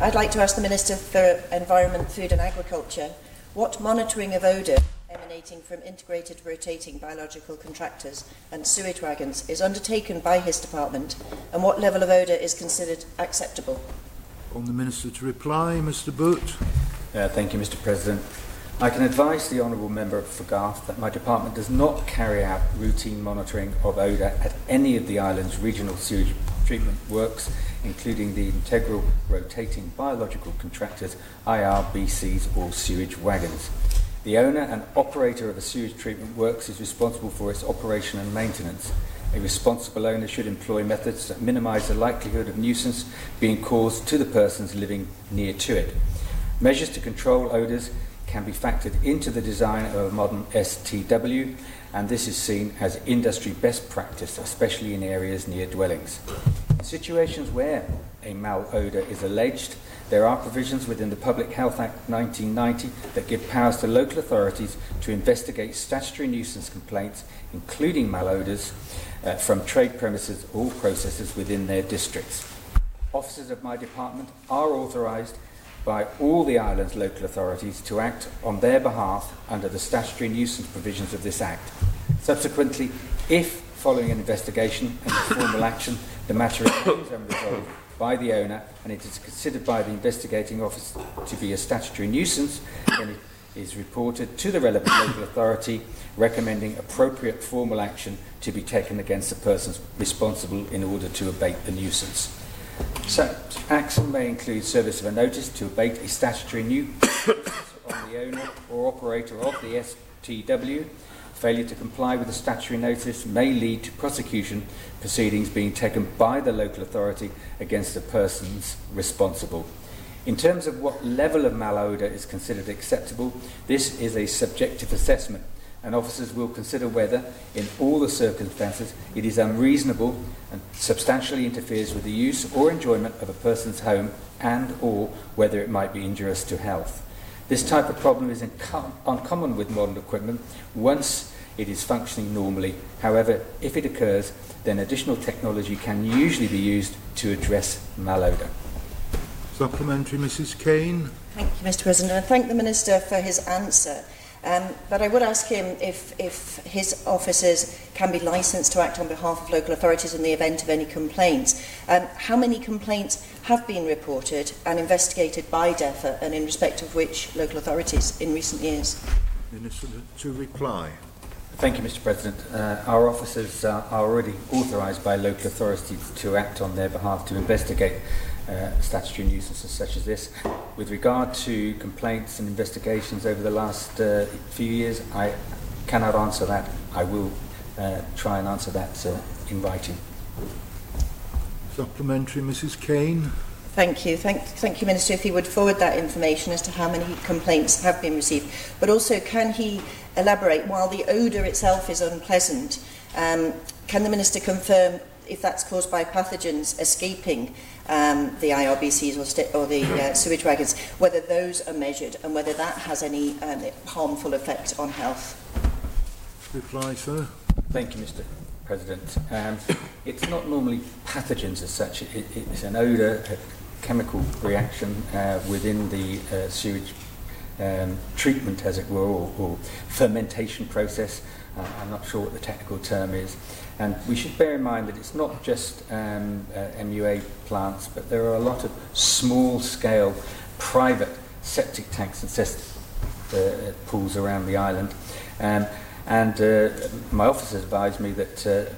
I'd like to ask the Minister for Environment, Food and Agriculture what monitoring of odour emanating from integrated rotating biological contractors and sewage wagons is undertaken by his department, and what level of odour is considered acceptable. On the Minister to reply, Mr Booth. Thank you, Mr President. I can advise the Honourable Member for Garff that my department does not carry out routine monitoring of odour at any of the island's regional sewage treatment works, including the integral rotating biological contractors, IRBCs or sewage wagons. The owner and operator of a sewage treatment works is responsible for its operation and maintenance. A responsible owner should employ methods that minimise the likelihood of nuisance being caused to the persons living near to it. Measures to control odours can be factored into the design of a modern STW, and this is seen as industry best practice, especially in areas near dwellings. In situations where a malodour is alleged, there are provisions within the Public Health Act 1990 that give powers to local authorities to investigate statutory nuisance complaints, including malodours, from trade premises or processes within their districts. Officers of my department are authorised by all the island's local authorities to act on their behalf under the statutory nuisance provisions of this Act. Subsequently, if, following an investigation and formal action, the matter remains unresolved by the owner and it is considered by the investigating officer to be a statutory nuisance, then it is reported to the relevant local authority, recommending appropriate formal action to be taken against the persons responsible in order to abate the nuisance. Such action may include service of a notice to abate a statutory nuisance on the owner or operator of the STW. Failure to comply with the statutory notice may lead to prosecution proceedings being taken by the local authority against the persons responsible. In terms of what level of malodour is considered acceptable, this is a subjective assessment, and officers will consider whether, in all the circumstances, it is unreasonable and substantially interferes with the use or enjoyment of a person's home and or whether it might be injurious to health. This type of problem is uncommon with modern equipment once it is functioning normally. However, if it occurs, then additional technology can usually be used to address malodour. Supplementary, Mrs Caine. Thank you, Mr President. I thank the Minister for his answer. But I would ask him if his officers can be licensed to act on behalf of local authorities in the event of any complaints. How many complaints have been reported and investigated by DEFA, and in respect of which local authorities in recent years? Minister to reply. Thank you, Mr President. Our officers are already authorised by local authorities to act on their behalf to investigate statutory nuisances such as this. With regard to complaints and investigations over the last few years, I cannot answer that. I will try and answer that in writing. Supplementary, Mrs Caine. Thank you. Thank you, Minister, if he would forward that information as to how many complaints have been received. But also, can he elaborate, while the odour itself is unpleasant, can the Minister confirm if that's caused by pathogens escaping the IRBCs or the sewage wagons, whether those are measured and whether that has any harmful effect on health? Reply, sir. Thank you, Mr President. It's not normally pathogens as such. It's an odour, a chemical reaction within the sewage treatment, as it were, or fermentation process. I'm not sure what the technical term is. And we should bear in mind that it's not just MUA plants, but there are a lot of small-scale private septic tanks and cess pools around the island. And my officers advised me that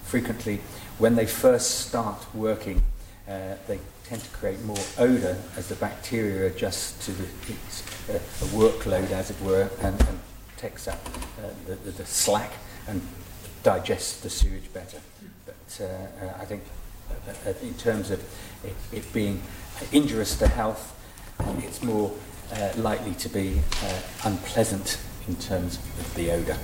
frequently, when they first start working, they tend to create more odour as the bacteria adjust to the workload, as it were, and takes up the slack and digest the sewage better. But I think in terms of it being injurious to health, it's more likely to be unpleasant in terms of the odour.